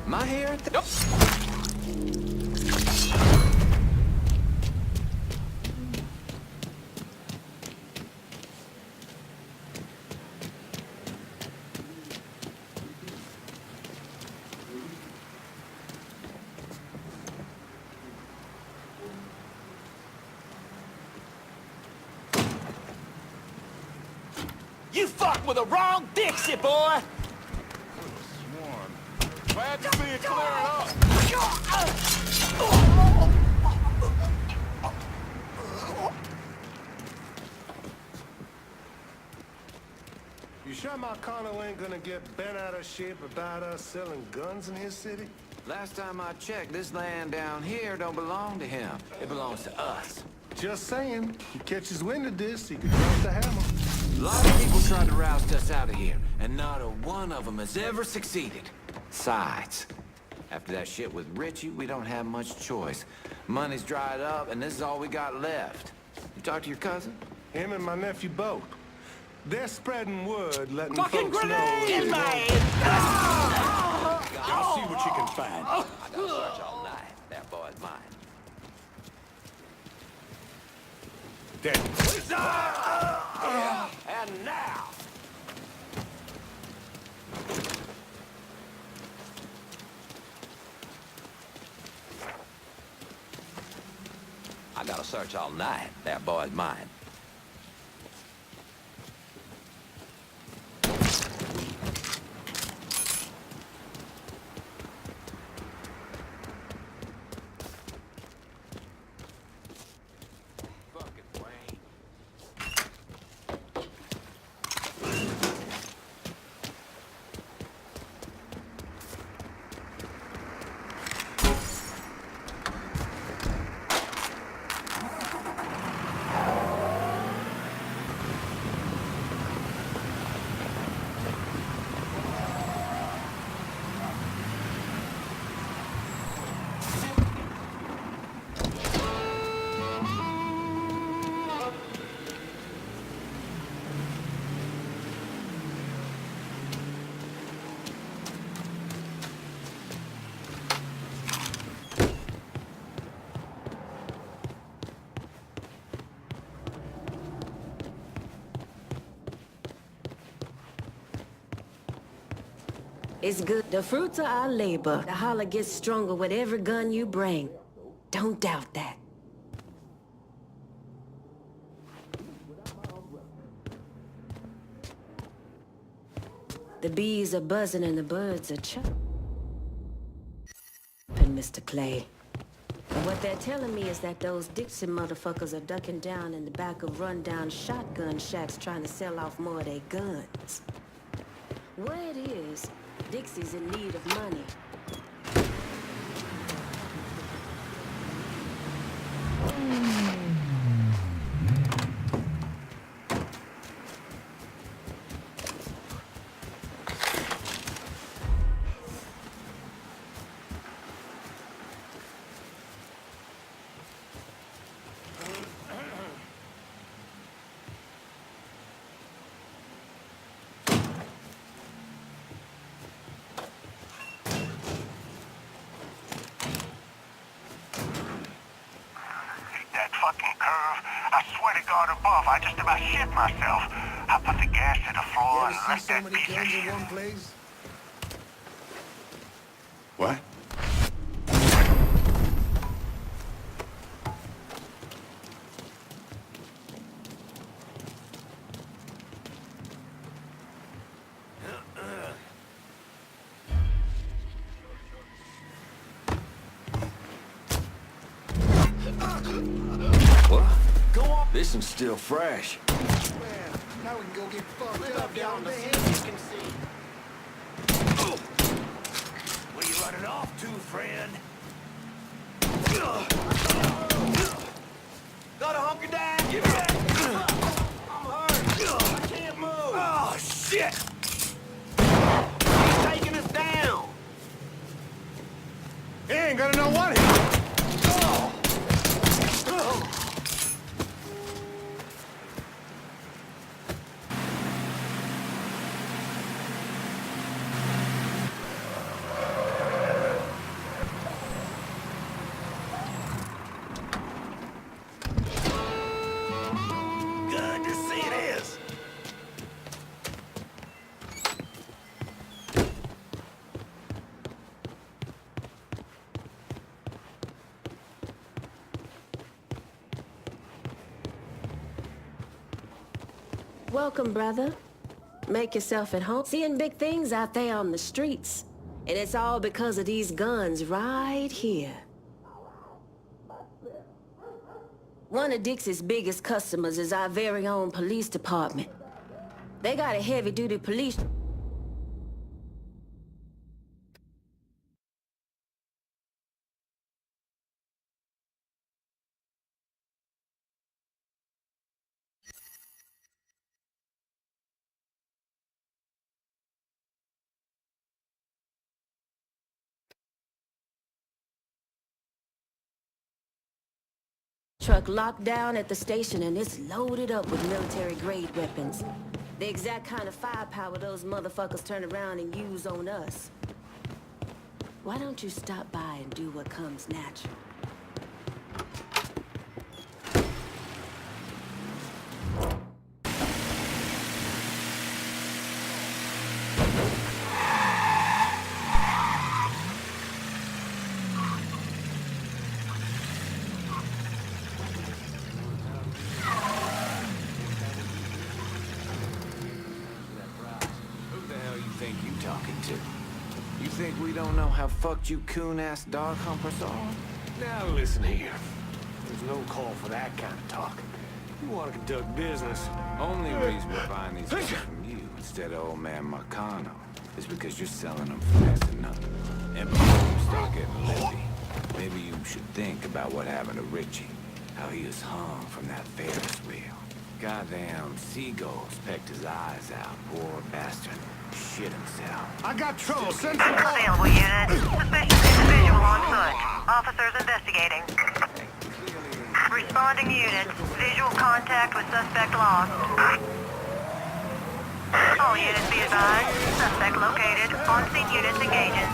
Am I here? You fucked with the wrong Dixie, boy! Swarm. Glad to see you clearing up. You sure my Connell ain't gonna get bent out of shape about us selling guns in his city? Last time I checked, this land down here don't belong to him. It belongs to us. Just saying. He catches wind of this, he could drop the hammer. A lot of people tried to roust us out of here, and not a one of them has ever succeeded. Besides, after that shit with Richie, we don't have much choice. Money's dried up, and this is all we got left. You talk to your cousin? Him and my nephew both. They're spreading word, letting Fucking folks know... grenade, man! Y'all see what you can find. I gotta search all night. That boy's mine. Dead. And now! I gotta search all night. That boy's mine. It's good. The fruits of our labor. The holler gets stronger with every gun you bring. Don't doubt that. The bees are buzzing and the birds are chirping, Mr. Clay. And what they're telling me is that those Dixie motherfuckers are ducking down in the back of rundown shotgun shacks trying to sell off more of their guns. Where it is, Dixie's in need of money. Fucking curve. I swear to God above, I just about shit myself. I put the gas to the floor and left that piece of shit. One place? What? This one's still fresh. Now we can go get fucked up down the there. you can see. Where you running off to, friend? Gotta hunker down. Give me that. I'm hurt. I can't move. Oh, shit. He's taking us down. He ain't gonna know what hit. Welcome, brother. Make yourself at home. Seeing big things out there on the streets. And it's all because of these guns right here. One of Dixie's biggest customers is our very own police department. They got a heavy-duty police... truck locked down at the station, and it's loaded up with military-grade weapons. The exact kind of firepower those motherfuckers turn around and use on us. Why don't you stop by and do what comes natural? You think we don't know how fucked you coon-ass dog humpers are? Now listen here. There's no call for that kind of talk. You want to conduct business. Only reason we're buying these guns from you instead of old man Marcano is because you're selling them fast enough. And before you start getting lippy, maybe you should think about what happened to Richie. How he was hung from that Ferris wheel. Goddamn seagulls pecked his eyes out. Poor bastard. Shit himself. I got trouble. Send some more. Available unit. Suspicious individual on foot. Officers investigating. Responding unit. Visual contact with suspect lost. All units be advised. Suspect located. On-scene units engaging.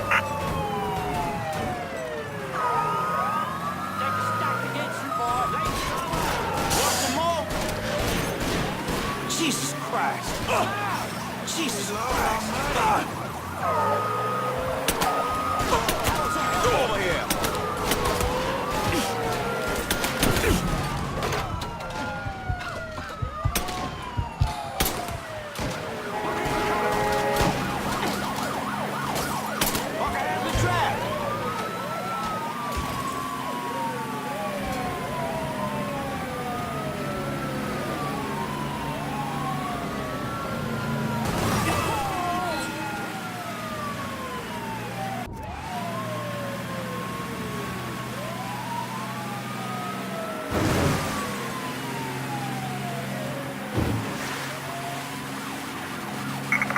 Take a stack against you, boy. Want some more? Jesus Christ. Jesus Christ! Go over here! Walk ahead of the track!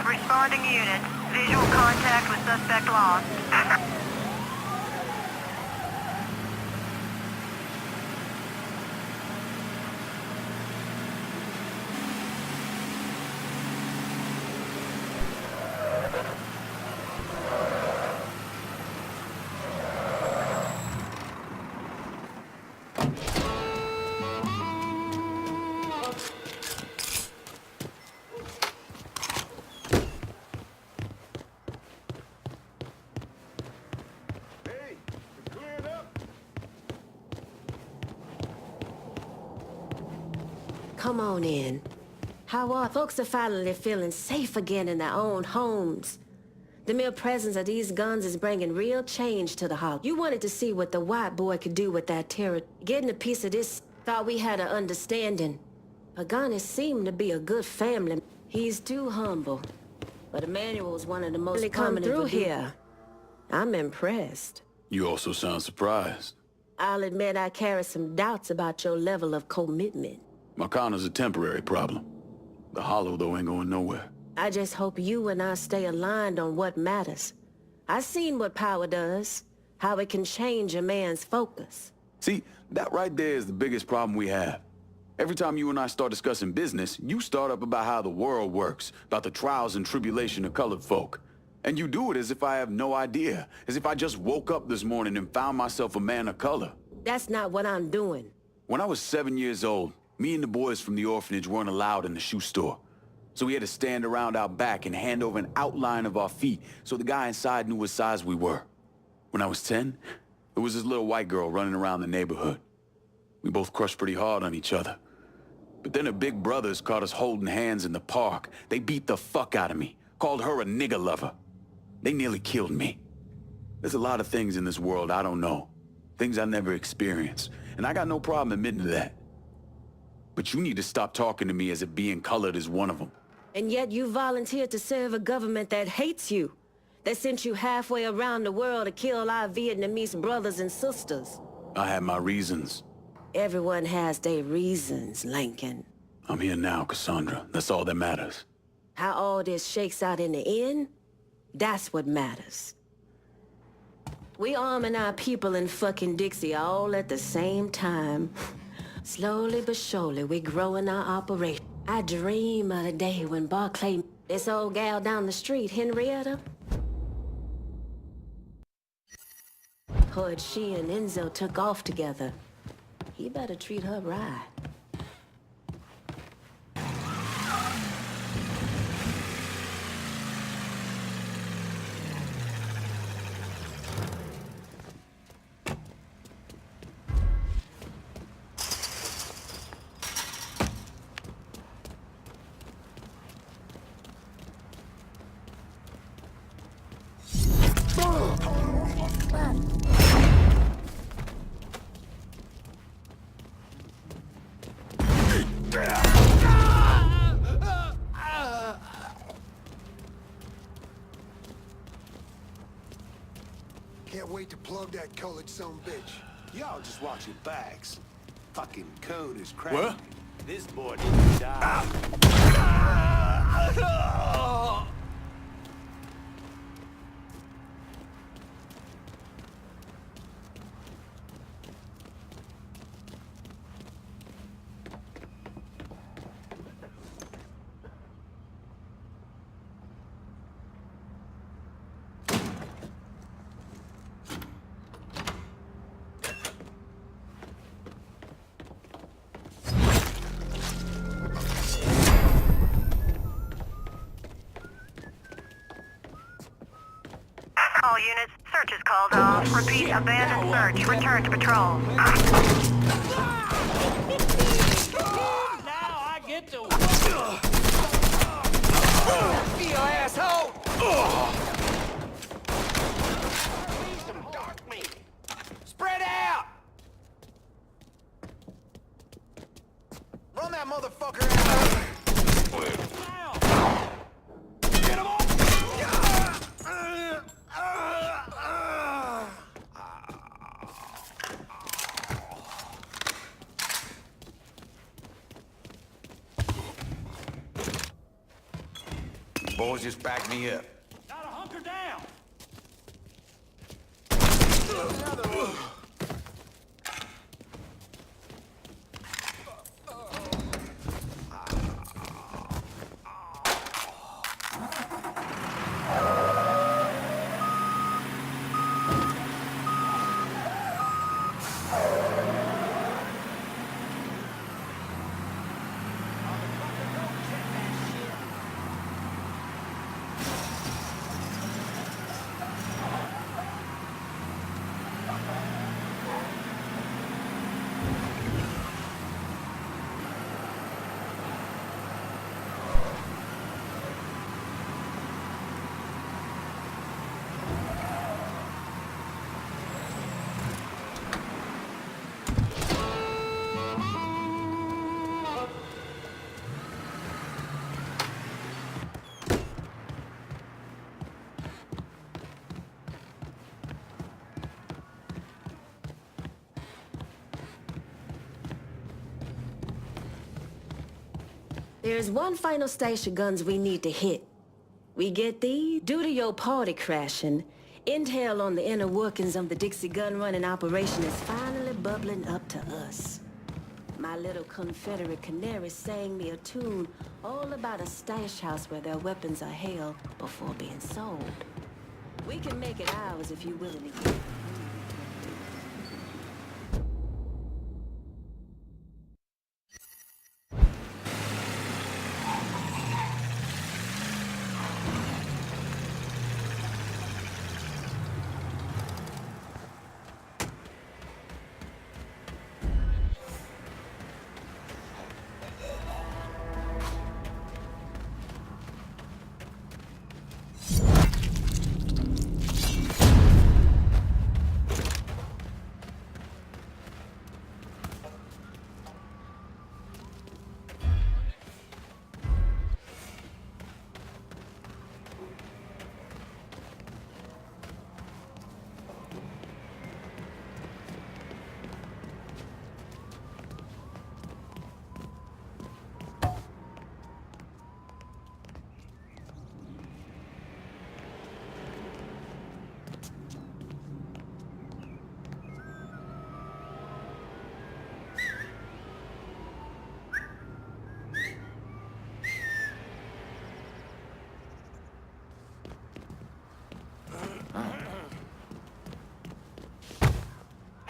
Responding unit. Visual contact with suspect lost. Come on in. How are folks are finally feeling safe again in their own homes? The mere presence of these guns is bringing real change to the house. You wanted to see what the white boy could do with that terror. Getting a piece of this, thought we had an understanding. Pagani seemed to be a good family. He's too humble. But Emmanuel's one of the most prominent through here. I'm impressed. You also sound surprised. I'll admit I carry some doubts about your level of commitment. Marcano's a temporary problem. The Hollow, though, ain't going nowhere. I just hope you and I stay aligned on what matters. I've seen what power does, how it can change a man's focus. See, that right there is the biggest problem we have. Every time you and I start discussing business, you start up about how the world works, about the trials and tribulation of colored folk. And you do it as if I have no idea, as if I just woke up this morning and found myself a man of color. That's not what I'm doing. When I was 7 years old, me and the boys from the orphanage weren't allowed in the shoe store. So we had to stand around out back and hand over an outline of our feet so the guy inside knew what size we were. When I was 10, there was this little white girl running around the neighborhood. We both crushed pretty hard on each other. But then her big brothers caught us holding hands in the park. They beat the fuck out of me, called her a nigger lover. They nearly killed me. There's a lot of things in this world I don't know. Things I never experienced. And I got no problem admitting to that. But you need to stop talking to me as if being colored is one of them. And yet you volunteered to serve a government that hates you. That sent you halfway around the world to kill our Vietnamese brothers and sisters. I had my reasons. Everyone has their reasons, Lincoln. I'm here now, Cassandra. That's all that matters. How all this shakes out in the end, that's what matters. We arming our people in fucking Dixie all at the same time. Slowly but surely, we growing our operation. I dream of the day when Barclay, this old gal down the street, Henrietta, heard she and Enzo took off together. He better treat her right. Can't wait to plug that colored son bitch. Y'all just watch your backs. Fucking code is cracked. What? This boy needs to die. All units, search is called off. Repeat, abandoned search. Return to patrol. Now I get to... You asshole! Some dark meat. Spread out! Run that motherfucker out! Get him off! Boys, just back me up. Gotta hunker down! There's one final stash of guns we need to hit. We get these? Due to your party crashing, intel on the inner workings of the Dixie gun-running operation is finally bubbling up to us. My little Confederate canary sang me a tune all about a stash house where their weapons are held before being sold. We can make it ours if you're willing to give it.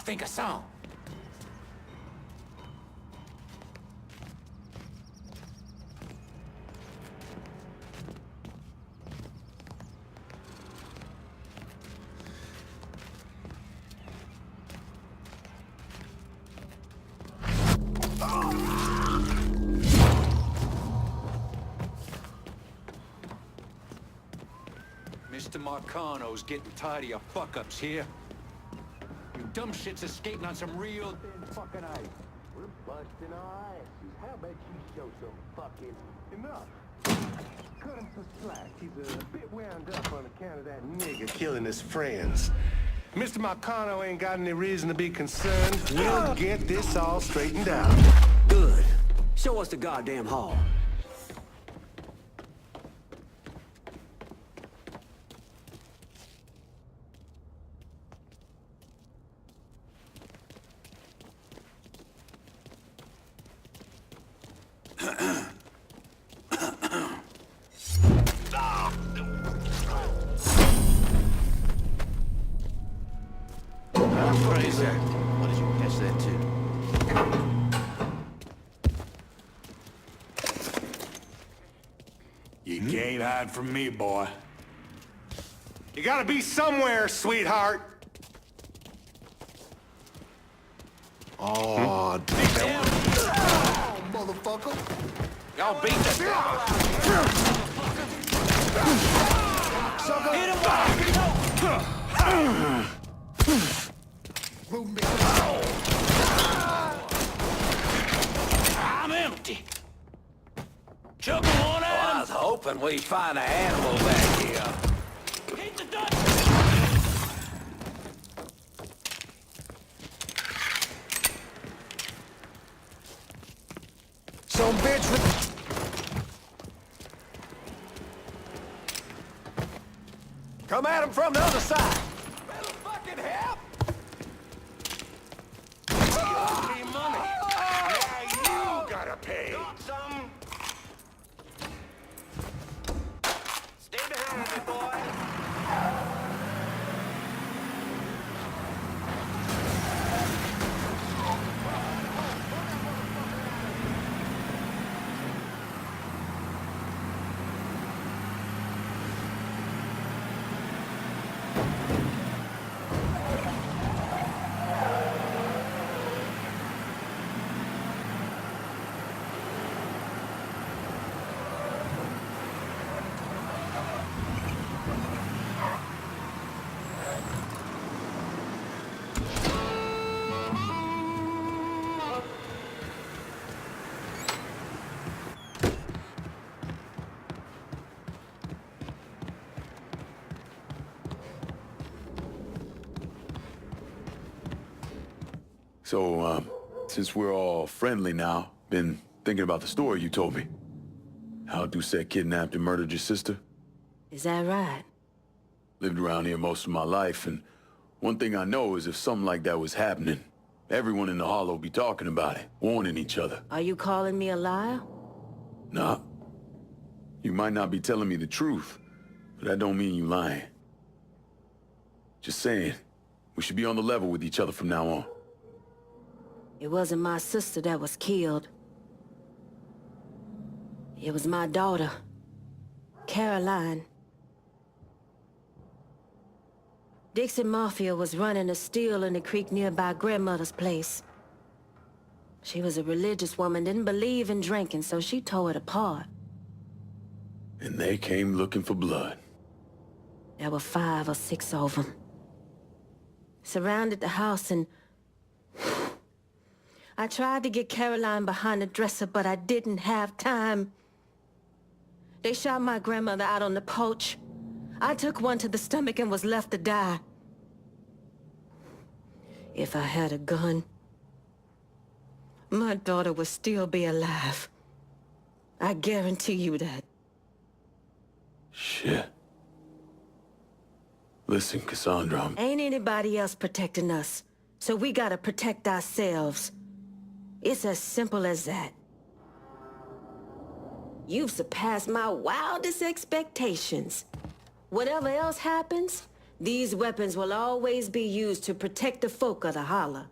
think a song. Mr. Marcano's getting tired of your fuck-ups here. You dumb shit's escaping on some real... Fucking ice. We're busting our asses. How about you show some fucking... Enough. Cut him some slack. He's a bit wound up on account of that nigga killing his friends. Mr. Marcano ain't got any reason to be concerned. We'll get this all straightened out. Good. Show us the goddamn hall. What did you catch that too? You can't hide from me, boy. You gotta be somewhere, sweetheart. Oh, damn. Oh, motherfucker. Y'all beat the... Hit him back! I'm empty. Chuck one at him. I was hoping we'd find an animal back here. Hit the Dutch. Some bitch. Come at him from the other side. Better fucking help! Pay money. Now you gotta pay. Got some. Stay behind me, boy. So, since we're all friendly now, been thinking about the story you told me. How Doucette kidnapped and murdered your sister? Is that right? Lived around here most of my life, and one thing I know is if something like that was happening, everyone in the Hollow be talking about it, warning each other. Are you calling me a liar? Nah. You might not be telling me the truth, but that don't mean you lying. Just saying, we should be on the level with each other from now on. It wasn't my sister that was killed. It was my daughter, Caroline. Dixon Mafia was running a still in the creek nearby grandmother's place. She was a religious woman, didn't believe in drinking, so she tore it apart. And they came looking for blood. There were 5 or 6 of them. Surrounded the house and... I tried to get Caroline behind the dresser, but I didn't have time. They shot my grandmother out on the porch. I took one to the stomach and was left to die. If I had a gun, my daughter would still be alive. I guarantee you that. Shit. Listen, Cassandra, Ain't anybody else protecting us, so we gotta protect ourselves. It's as simple as that. You've surpassed my wildest expectations. Whatever else happens, These weapons will always be used to protect the folk of the holler.